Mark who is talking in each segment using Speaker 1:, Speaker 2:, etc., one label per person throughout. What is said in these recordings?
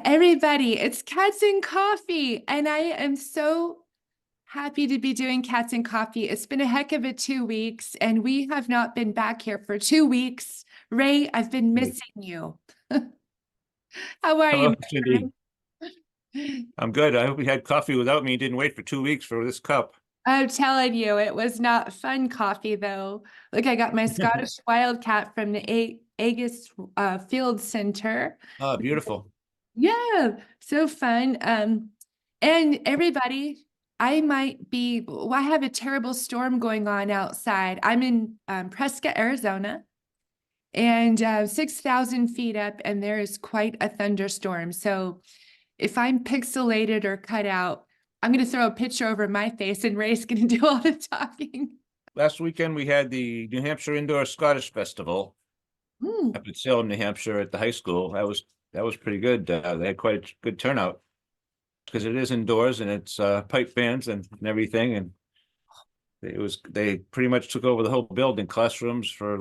Speaker 1: Everybody, it's Cats and Coffee, and I am so happy to be doing Cats and Coffee. It's been a heck of a 2 weeks, and we have not been back here for 2 weeks. Ray, I've been
Speaker 2: Right.
Speaker 1: missing you. How are you,
Speaker 2: Hello,
Speaker 1: my
Speaker 2: Cindy.
Speaker 1: friend?
Speaker 2: I'm good. I hope you had coffee without me and didn't wait for 2 weeks for this cup.
Speaker 1: I'm telling you, it was not fun coffee though. Look, I got my Scottish Wildcat from the Agus Field Center.
Speaker 2: Ah, beautiful.
Speaker 1: Yeah, so fun. And everybody, I have a terrible storm going on outside. I'm in Prescott, Arizona, and 6,000 feet up, and there is quite a thunderstorm. So if I'm pixelated or cut out, I'm going to throw a picture over my face, and Ray's going to do all the talking.
Speaker 2: Last weekend we had the New Hampshire Indoor Scottish Festival
Speaker 1: Mm.
Speaker 2: up in Salem, New Hampshire at the high school. That was pretty good. They had quite a good turnout because it is indoors and it's pipe bands and everything. And they pretty much took over the whole building, classrooms for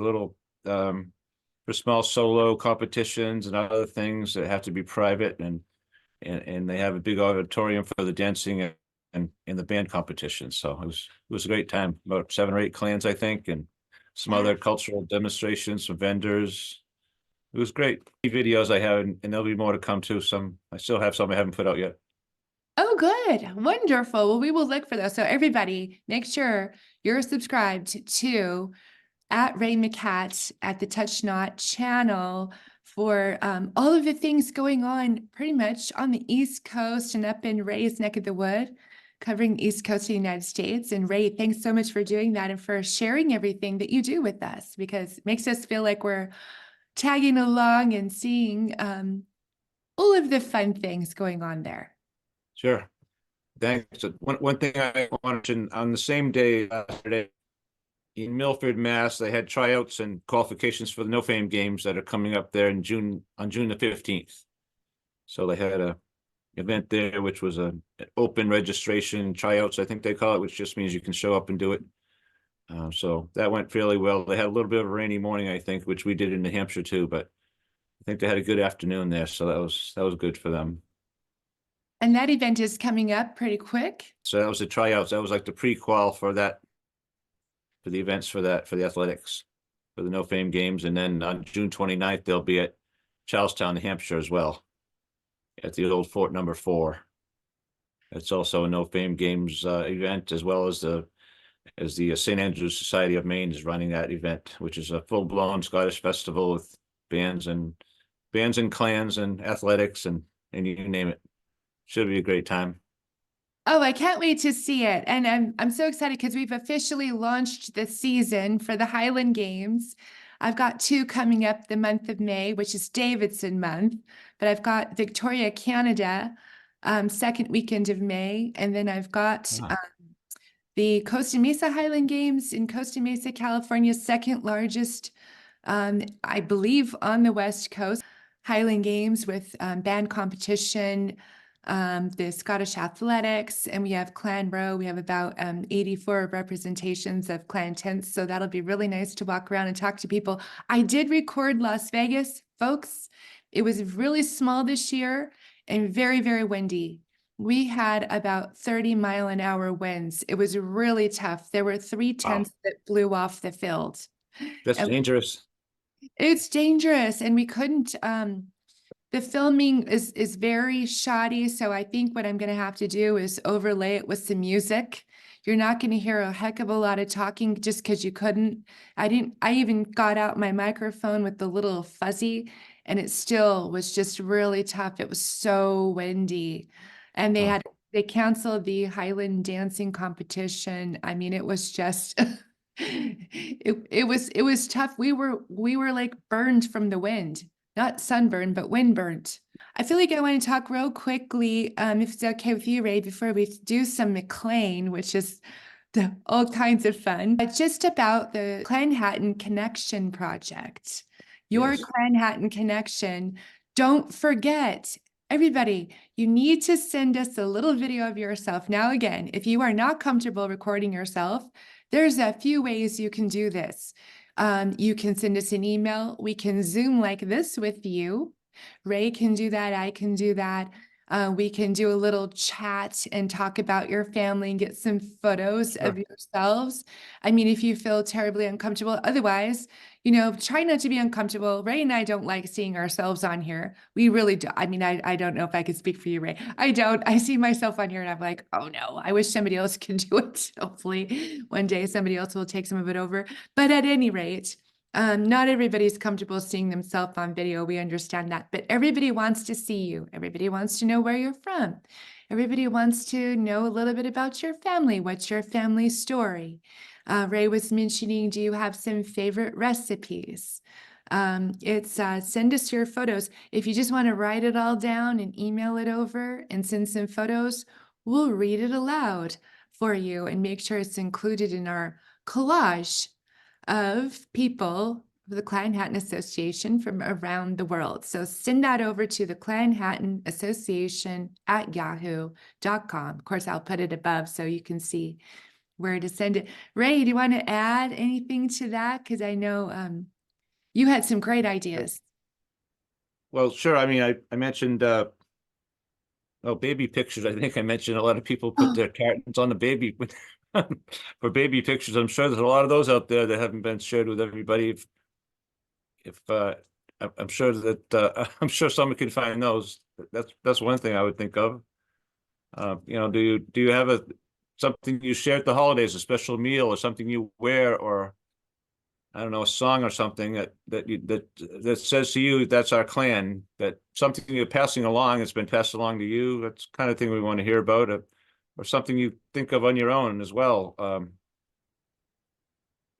Speaker 2: small solo competitions and other things that have to be private and they have a big auditorium for the dancing and the band competition. So it was a great time. About 7 or 8 clans, I think, and some other cultural demonstrations, some vendors. It was great. Videos I have, and there'll be more to come too. I still have some I haven't put out yet.
Speaker 1: Oh, good. Wonderful. Well, we will look for those. So everybody, make sure you're subscribed to at Ray McCat at the Touch Not channel for all of the things going on pretty much on the East Coast and up in Ray's neck of the wood, covering the East Coast of the United States. And Ray, thanks so much for doing that and for sharing everything that you do with us, because it makes us feel like we're tagging along and seeing all of the fun things going on there.
Speaker 2: Sure. Thanks. One thing I wanted to, on the same day, Saturday, in Milford, Mass, they had tryouts and qualifications for the No Fame Games that are coming up there in June, on June the 15th. So they had a event there, which was an open registration tryouts, I think they call it, which just means you can show up and do it. So that went fairly well. They had a little bit of a rainy morning, I think, which we did in New Hampshire too, but I think they had a good afternoon there, so that was good for them.
Speaker 1: And that event is coming up pretty quick.
Speaker 2: So that was the tryouts. That was like the pre-qual for that, for the events for the athletics, for the No Fame Games. And then on June 29th, they'll be at Charlestown, New Hampshire as well, at the old Fort Number 4. It's also a No Fame Games event, as well as the St. Andrew's Society of Maine is running that event, which is a full-blown Scottish festival with bands and clans and athletics and you name it. Should be a great time.
Speaker 1: Oh, I can't wait to see it. And I'm so excited because we've officially launched the season for the Highland Games. I've got 2 coming up the month of May, which is Davidson month, but I've got Victoria, Canada, second weekend of May. And then I've got the Costa Mesa Highland Games in Costa Mesa, California, second largest, I believe, on the West Coast. Highland Games with band competition, the Scottish athletics, and we have Clan Row. We have about 84 representations of clan tents, so that'll be really nice to walk around and talk to people. I did record Las Vegas, folks. It was really small this year and very, very windy. We had about 30-mile-an-hour winds. It was really tough. There were 3 tents that blew off the field.
Speaker 2: That's
Speaker 1: And
Speaker 2: dangerous.
Speaker 1: it's dangerous, and we couldn't the filming is very shoddy, so I think what I'm going to have to do is overlay it with some music. You're not going to hear a heck of a lot of talking just because you couldn't. I even got out my microphone with the little fuzzy, and it still was just really tough. It was so windy. And they canceled the Highland dancing competition. I mean, it was just it was tough. We were like burned from the wind. Not sunburned, but windburnt. I feel like I want to talk real quickly, if it's okay with you, Ray, before we do some McLean, which is all kinds of fun. Just about the ClanChattan Connection project. Your
Speaker 2: Yes.
Speaker 1: ClanChattan Connection. Don't forget, everybody, you need to send us a little video of yourself. Now, again, if you are not comfortable recording yourself, there's a few ways you can do this. You can send us an email. We can Zoom like this with you. Ray can do that. I can do that. We can do a little chat and talk about your family and get some photos
Speaker 2: Sure.
Speaker 1: of yourselves. I mean, if you feel terribly uncomfortable, otherwise, try not to be uncomfortable. Ray and I don't like seeing ourselves on here. We really do. I mean, I don't know if I could speak for you, Ray. I don't. I see myself on here and I'm like, oh no, I wish somebody else could do it. Hopefully one day somebody else will take some of it over. But at any rate, not everybody's comfortable seeing themselves on video. We understand that, but everybody wants to see you. Everybody wants to know where you're from. Everybody wants to know a little bit about your family. What's your family story? Ray was mentioning, do you have some favorite recipes? Send us your photos. If you just want to write it all down and email it over and send some photos, we'll read it aloud for you and make sure it's included in our collage of people of the ClanChattan Association from around the world. So send that over to the ClanChattan Association at yahoo.com. Of course, I'll put it above so you can see where to send it. Ray, do you want to add anything to that? Because I know you had some great ideas.
Speaker 2: Well, sure. I mean, I mentioned baby pictures. I think I mentioned a lot of people put their cartons on the baby for baby pictures. I'm sure there's a lot of those out there that haven't been shared with everybody. If I'm sure that I'm sure someone can find those. That's one thing I would think of. Do you have something you share at the holidays, a special meal, or something you wear, or I don't know, a song or something that says to you, that's our clan, that something you're passing along, it's been passed along to you. That's the kind of thing we want to hear about, or something you think of on your own as well.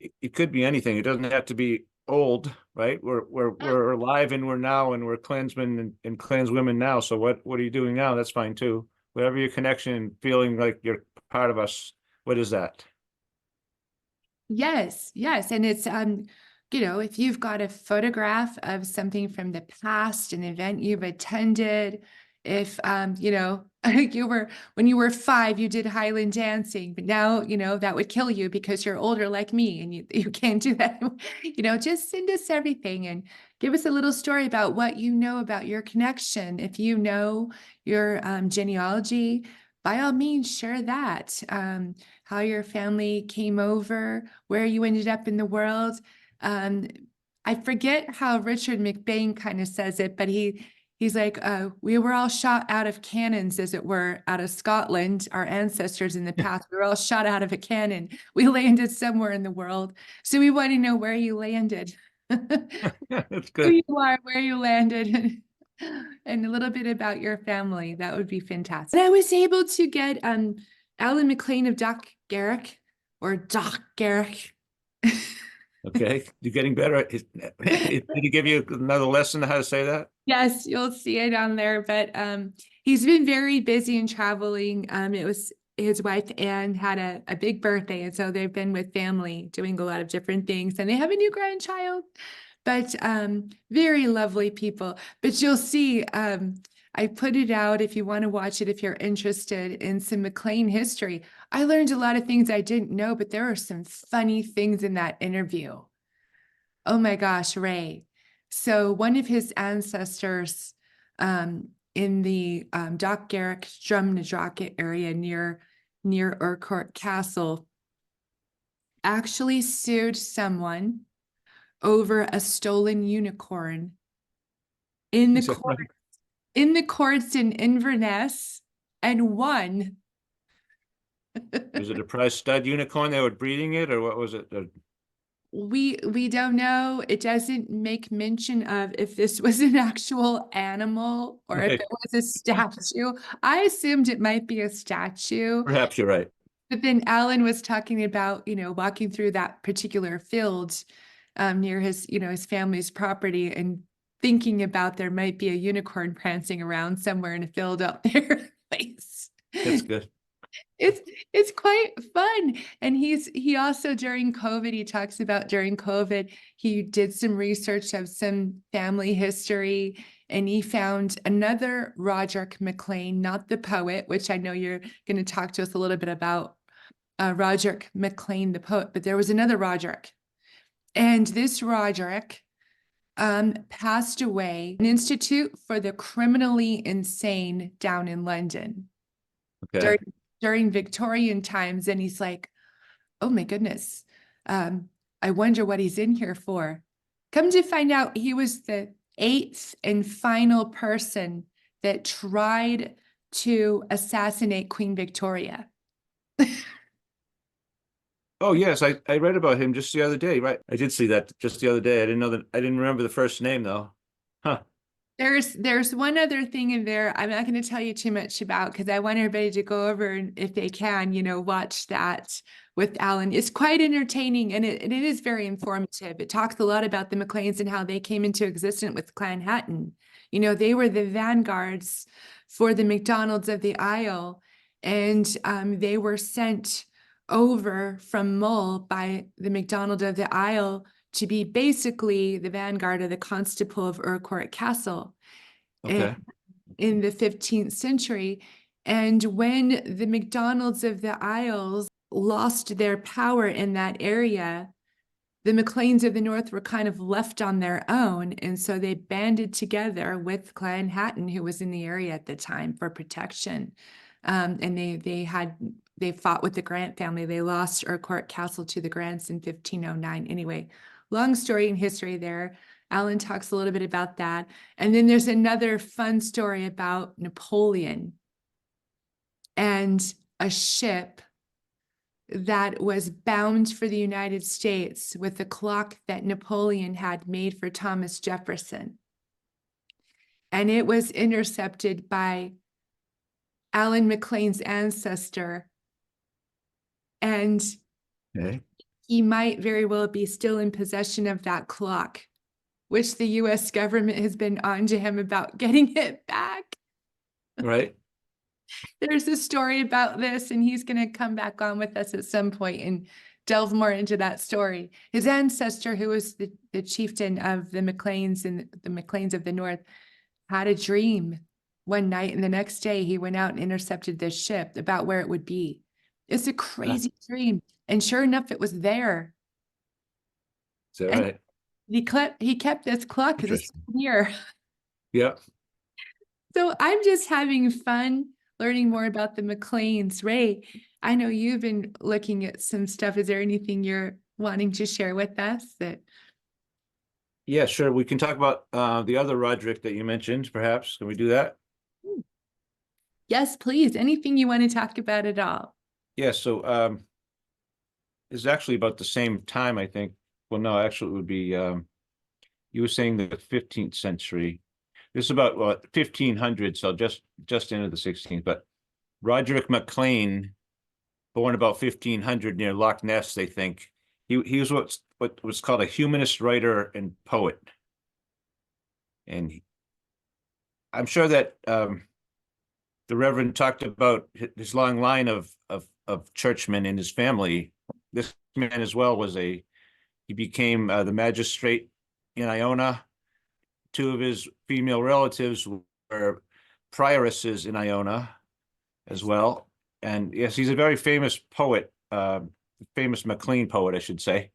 Speaker 2: It could be anything. It doesn't have to be old, right? We're alive and we're now, and we're clansmen and clanswomen now. So what are you doing now? That's fine too. Whatever your connection, feeling like you're part of us. What is that?
Speaker 1: Yes, yes. And it's if you've got a photograph of something from the past, an event you've attended, if you were when you were 5, you did Highland dancing, but now, that would kill you because you're older like me and you can't do that. Just send us everything and give us a little story about what you know about your connection. If you know your genealogy, by all means, share that. How your family came over, where you ended up in the world. I forget how Richard McBain kind of says it, but he's like, we were all shot out of cannons, as it were, out of Scotland. Our ancestors in the past, we were all shot out of a cannon. We landed somewhere in the world. So we want to know where you landed.
Speaker 2: That's
Speaker 1: Who
Speaker 2: good.
Speaker 1: you are, where you landed. And a little bit about your family. That would be fantastic. And I was able to get Alan McLean of Doc Garrick or Doc Garrick.
Speaker 2: Okay, you're getting better. Did he give you another lesson on how to say that?
Speaker 1: Yes, you'll see it on there. But he's been very busy and traveling. It was his wife Anne had a big birthday, and so they've been with family doing a lot of different things. And they have a new grandchild. But very lovely people. But you'll see, I put it out if you want to watch it, if you're interested in some McLean history. I learned a lot of things I didn't know, but there are some funny things in that interview. Oh my gosh, Ray. So one of his ancestors in the Doc Garrick Drumnadrocket area near Urquhart Castle actually sued someone over a stolen unicorn in the
Speaker 2: Is that
Speaker 1: court
Speaker 2: right?
Speaker 1: in the courts in Inverness and won.
Speaker 2: Was it a prize stud unicorn they were breeding it, or what was it?
Speaker 1: We don't know. It doesn't make mention of if this was an actual animal or if
Speaker 2: Right.
Speaker 1: it was a statue. I assumed it might be a statue.
Speaker 2: Perhaps you're right.
Speaker 1: But then Alan was talking about, walking through that particular field near his family's property and thinking about there might be a unicorn prancing around somewhere in a field out there.
Speaker 2: That's good.
Speaker 1: It's quite fun. And he also during COVID, he talks about during COVID, he did some research of some family history and he found another Roderick McLean, not the poet, which I know you're going to talk to us a little bit about Roderick McLean, the poet, but there was another Roderick. And this Roderick passed away, an institute for the criminally insane down in London
Speaker 2: Okay.
Speaker 1: during Victorian times. And he's like, oh my goodness, I wonder what he's in here for. Come to find out, he was the eighth and final person that tried to assassinate Queen Victoria.
Speaker 2: Oh yes, I read about him just the other day, right? I did see that just the other day. I didn't know that. I didn't remember the first name though. Huh.
Speaker 1: There's one other thing in there I'm not going to tell you too much about because I want everybody to go over and if they can, watch that with Alan. It's quite entertaining and it is very informative. It talks a lot about the McLeans and how they came into existence with ClanChattan. They were the vanguards for the McDonald's of the Isle, and they were sent over from Mull by the McDonald of the Isle to be basically the vanguard of the Constable of Urquhart Castle
Speaker 2: Okay.
Speaker 1: in the 15th century. And when the McDonalds of the Isles lost their power in that area, the McLeans of the North were kind of left on their own. And so they banded together with ClanChattan, who was in the area at the time, for protection. And they fought with the Grant family. They lost Urquhart Castle to the Grants in 1509. Anyway, long story in history there. Alan talks a little bit about that. And then there's another fun story about Napoleon and a ship that was bound for the United States with the clock that Napoleon had made for Thomas Jefferson. And it was intercepted by Alan McLean's ancestor. And
Speaker 2: Okay.
Speaker 1: he might very well be still in possession of that clock, which the US government has been on to him about getting it back.
Speaker 2: Right.
Speaker 1: There's a story about this, and he's going to come back on with us at some point and delve more into that story. His ancestor, who was the chieftain of the McLeans and the McLeans of the North, had a dream one night, and the next day he went out and intercepted this ship about where it would be. It's a crazy dream. And sure enough, it was there.
Speaker 2: Is that
Speaker 1: And
Speaker 2: right?
Speaker 1: he kept this clock as a
Speaker 2: Interesting.
Speaker 1: souvenir.
Speaker 2: Yeah.
Speaker 1: So I'm just having fun learning more about the McLeans. Ray, I know you've been looking at some stuff. Is there anything you're wanting to share with us that?
Speaker 2: Yeah, sure. We can talk about the other Roderick that you mentioned, perhaps. Can we do that?
Speaker 1: Yes, please. Anything you want to talk about at all?
Speaker 2: Yeah, so it's actually about the same time, I think. Well, no, actually it would be you were saying the 15th century. This is about 1500, so just into the 16th. But Roderick MacLean, born about 1500 near Loch Ness, they think. He was what was called a humanist writer and poet. And I'm sure that the Reverend talked about his long line of churchmen in his family. This man as well he became the magistrate in Iona. Two of his female relatives were prioresses in Iona as well. And yes, he's a very famous poet, famous MacLean poet, I should say.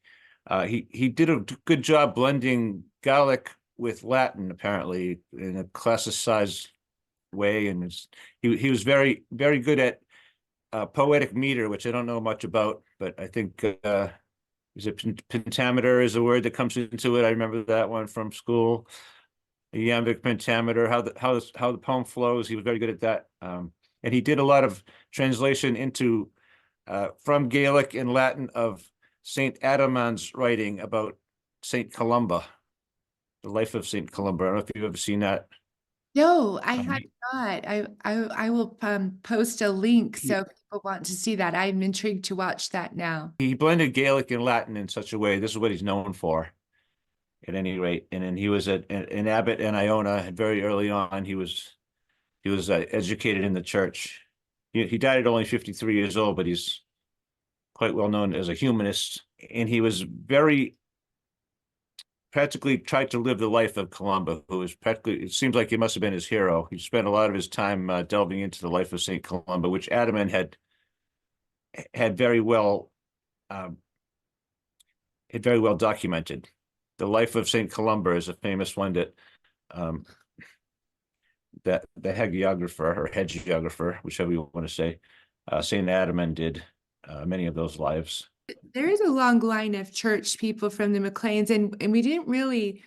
Speaker 2: He did a good job blending Gaelic with Latin, apparently, in a classicized way. And he was very, very good at poetic meter, which I don't know much about, but I think is it pentameter is a word that comes into it. I remember that one from school. Iambic pentameter, how the poem flows. He was very good at that. And he did a lot of translation into from Gaelic and Latin of Saint Adamant's writing about Saint Columba, the life of Saint Columba. I don't know if you've ever seen that.
Speaker 1: No, I had not. I will post a link so people want to see that. I'm intrigued to watch that now.
Speaker 2: He blended Gaelic and Latin in such a way. This is what he's known for, at any rate. And then he was an abbot in Iona, and very early on. He was educated in the church. He died at only 53 years old, but he's quite well known as a humanist. And he was practically tried to live the life of Columba, who was practically, it seems like he must have been his hero. He spent a lot of his time delving into the life of St. Columba, which Adamant had very well documented. The Life of Saint Columba is a famous one that um, that the hagiographer or hagiographer, whichever you want to say, Saint Adam did many of those lives.
Speaker 1: There is a long line of church people from the McLeans, and we didn't really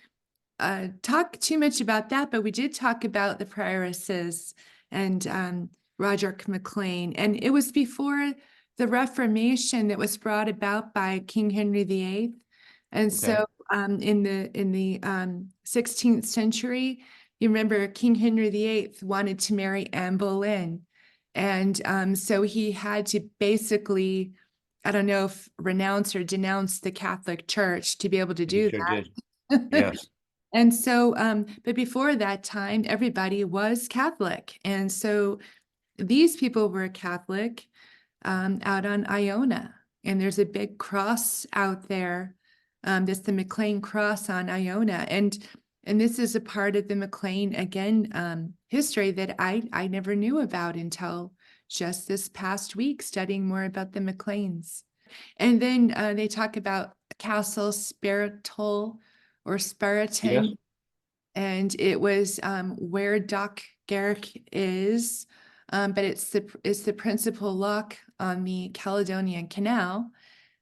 Speaker 1: talk too much about that, but we did talk about the prioresses and Roderick McLean. And it was before the Reformation that was brought about by King Henry VIII. And so in the 16th century, you remember King Henry VIII wanted to marry Anne Boleyn. And so he had to basically, I don't know if renounce or denounce the Catholic Church to be able to
Speaker 2: He
Speaker 1: do
Speaker 2: sure
Speaker 1: that.
Speaker 2: did. Yes.
Speaker 1: And so, but before that time, everybody was Catholic. And so these people were Catholic out on Iona. And there's a big cross out there. That's the McLean cross on Iona. And this is a part of the McLean, again, history that I never knew about until just this past week, studying more about the McLeans. And then they talk about Castle Spirital or Spiriton.
Speaker 2: Yes.
Speaker 1: And it was where Dock Garrick is, but it's the principal lock on the Caledonian Canal,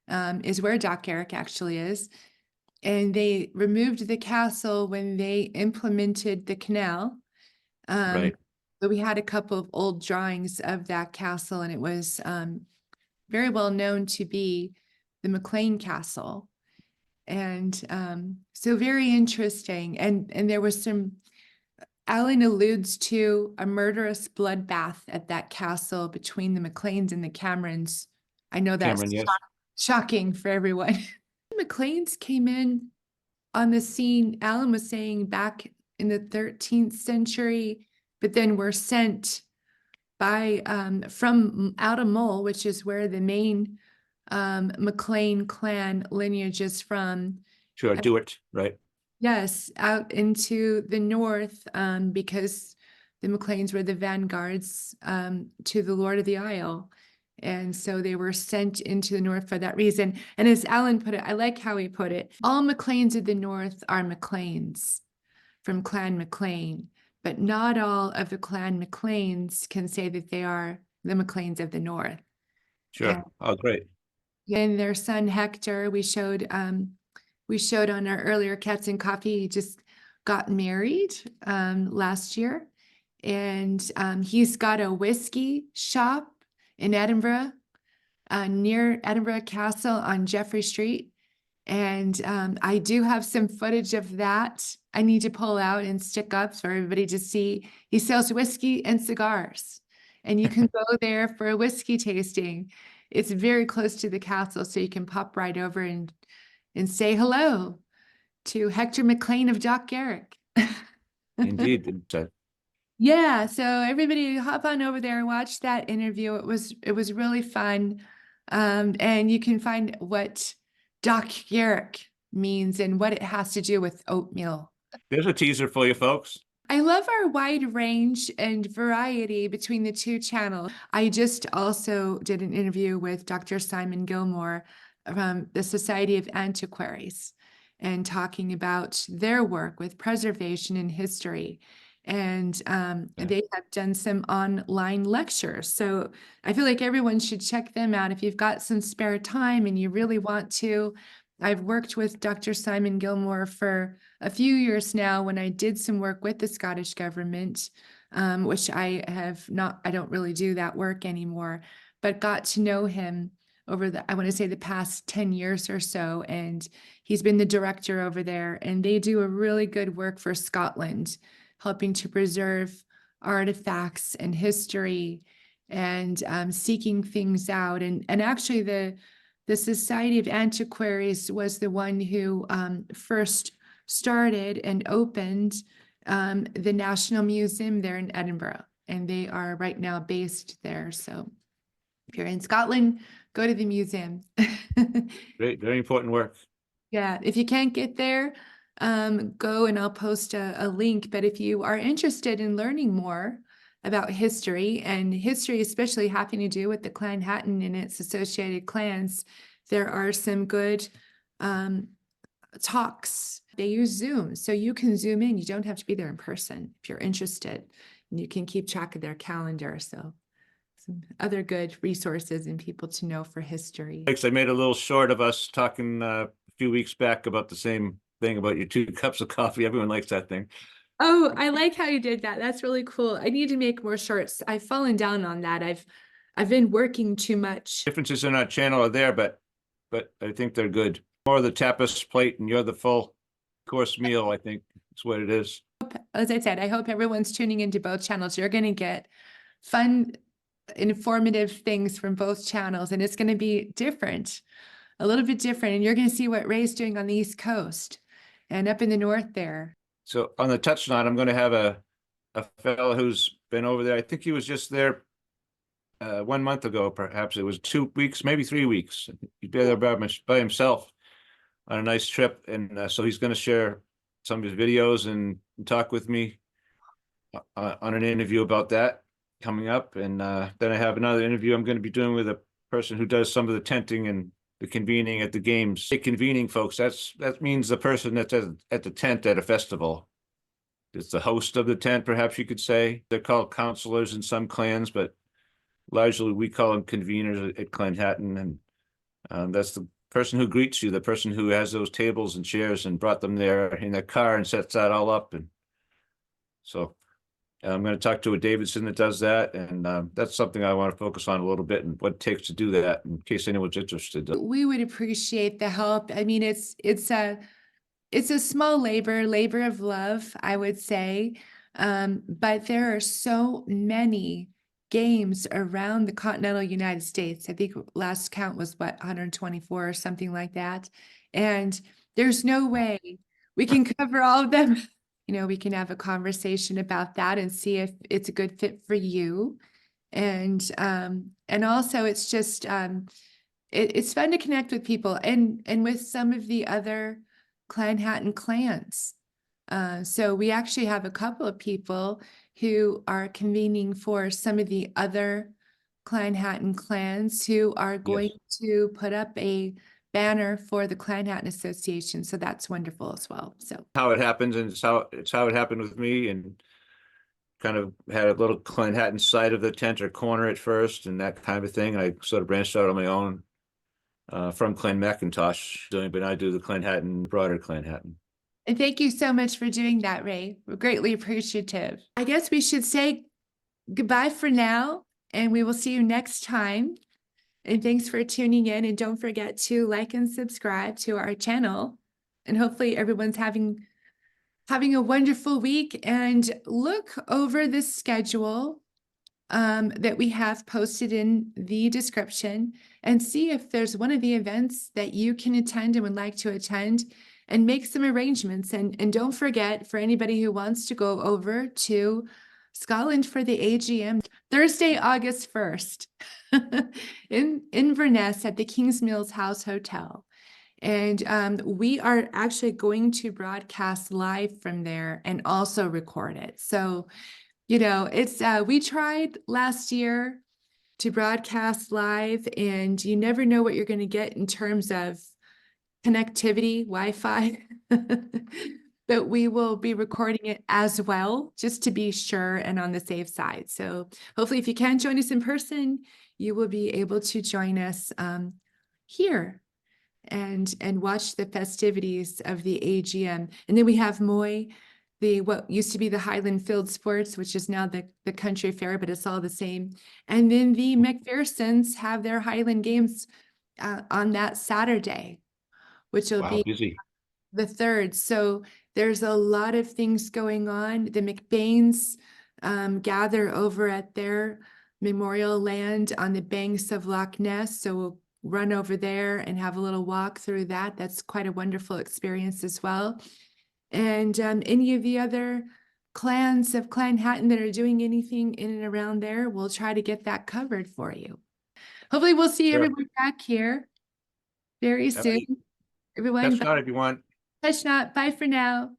Speaker 1: is where Dock Garrick actually is. And they removed the castle when they implemented the canal.
Speaker 2: Right.
Speaker 1: But we had a couple of old drawings of that castle, and it was very well known to be the McLean Castle. And so very interesting. And there was some, Alan alludes to a murderous bloodbath at that castle between the McLeans and the Camerons. I know that's
Speaker 2: Cameron, yes.
Speaker 1: shocking for everyone. The McLeans came in on the scene, Alan was saying, back in the 13th century, but then were sent by from out of Mull, which is where the Maine McLean clan lineage is from.
Speaker 2: Sure, do it, right?
Speaker 1: Yes, out into the north, because the McLeans were the vanguards to the Lord of the Isle. And so they were sent into the north for that reason. And as Alan put it, I like how he put it, all McLeans of the north are McLeans from Clan McLean, but not all of the Clan McLeans can say that they are the McLeans of the north.
Speaker 2: Sure. Oh, great.
Speaker 1: And their son Hector, we showed on our earlier Cats and Coffee, he just got married last year. And he's got a whiskey shop in Edinburgh, near Edinburgh Castle on Jeffrey Street. And I do have some footage of that I need to pull out and stick up for everybody to see. He sells whiskey and cigars, and you can go there for a whiskey tasting. It's very close to the castle, so you can pop right over and say hello to Hector McLean of Dock Garrick.
Speaker 2: Indeed.
Speaker 1: Yeah, so everybody hop on over there and watch that interview. It was really fun. And you can find what Dock Garrick means and what it has to do with oatmeal.
Speaker 2: There's a teaser for you folks.
Speaker 1: I love our wide range and variety between the two channels. I just also did an interview with Dr. Simon Gilmore from the Society of Antiquaries and talking about their work with preservation and history. And they have done some online lectures. So I feel like everyone should check them out if you've got some spare time and you really want to. I've worked with Dr. Simon Gilmore for a few years now when I did some work with the Scottish government, which I don't really do that work anymore, but got to know him over I want to say the past 10 years or so. And he's been the director over there, and they do a really good work for Scotland, helping to preserve artifacts and history and seeking things out. And actually the Society of Antiquaries was the one who first started and opened the National Museum there in Edinburgh. And they are right now based there. So if you're in Scotland, go to the museum.
Speaker 2: Great, very important work.
Speaker 1: Yeah, if you can't get there, go and I'll post a link. But if you are interested in learning more about history, and history especially having to do with the Clan Hatton and its associated clans, there are some good talks They use Zoom, so you can Zoom in. You don't have to be there in person if you're interested. And you can keep track of their calendar. So some other good resources and people to know for history.
Speaker 2: Thanks. I made a little short of us talking a few weeks back about the same thing about your 2 cups of coffee. Everyone likes that thing.
Speaker 1: Oh, I like how you did that. That's really cool. I need to make more shorts. I've fallen down on that. I've been working too much.
Speaker 2: Differences in our channel are there, but I think they're good. More of the tapas plate and you're the full course meal, I think is what it is.
Speaker 1: As I said, I hope everyone's tuning into both channels. You're going to get fun, informative things from both channels, and it's going to be different, a little bit different. And you're going to see what Ray's doing on the East Coast and up in the north there.
Speaker 2: So on the touchline, I'm going to have a fellow who's been over there. I think he was just there 1 month ago, perhaps it was 2 weeks, maybe 3 weeks. He'd be there by himself on a nice trip, and so he's going to share some of his videos and talk with me on an interview about that coming up. And then I have another interview I'm going to be doing with a person who does some of the tenting and the convening at the games. Convening, folks, that means the person that's at the tent at a festival. It's the host of the tent, perhaps you could say. They're called counselors in some clans, but largely we call them conveners at ClanChattan. And that's the person who greets you, the person who has those tables and chairs and brought them there in their car and sets that all up. And so I'm going to talk to a Davidson that does that. And that's something I want to focus on a little bit and what it takes to do that in case anyone's interested.
Speaker 1: We would appreciate the help. I mean, it's a small labor of love, I would say. But there are so many games around the continental United States. I think last count was 124 or something like that. And there's no way we can cover all of them. You know, we can have a conversation about that and see if it's a good fit for you. And also it's just it's fun to connect with people and with some of the other ClanChattan clans. So we actually have a couple of people who are convening for some of the other ClanChattan clans who are going to put up a banner for the ClanChattan Association. So that's wonderful as well. So
Speaker 2: how it happens, and it's how it happened with me, and kind of had a little ClanChattan side of the tent or corner at first and that kind of thing. I sort of branched out on my own from Clan Macintosh, but I do the ClanChattan, broader ClanChattan.
Speaker 1: And thank you so much for doing that, Ray. We're greatly appreciative. I guess we should say goodbye for now, and we will see you next time. And thanks for tuning in. And don't forget to like and subscribe to our channel. And hopefully everyone's having a wonderful week. And look over the schedule that we have posted in the description and see if there's one of the events that you can attend and would like to attend, and make some arrangements. And don't forget, for anybody who wants to go over to Scotland for the AGM, Thursday, August 1st, in Inverness at the King's Mills House Hotel. And we are actually going to broadcast live from there and also record it. So, you know, it's we tried last year to broadcast live, and you never know what you're going to get in terms of connectivity, Wi-Fi. But we will be recording it as well, just to be sure and on the safe side. So hopefully if you can't join us in person, you will be able to join us here and watch the festivities of the AGM. And then we have Moy, what used to be the Highland Field Sports, which is now the Country Fair, but it's all the same. And then the McPhersons have their Highland Games on that Saturday, which will be
Speaker 2: busy.
Speaker 1: the 3rd. So there's a lot of things going on. The McBains gather over at their memorial land on the banks of Loch Ness. So we'll run over there and have a little walk through that. That's quite a wonderful experience as well. And any of the other clans of ClanChattan that are doing anything in and around there, we'll try to get that covered for you. Hopefully we'll see everyone back here very soon. Everyone,
Speaker 2: That's not if you want.
Speaker 1: touch not. Bye for now.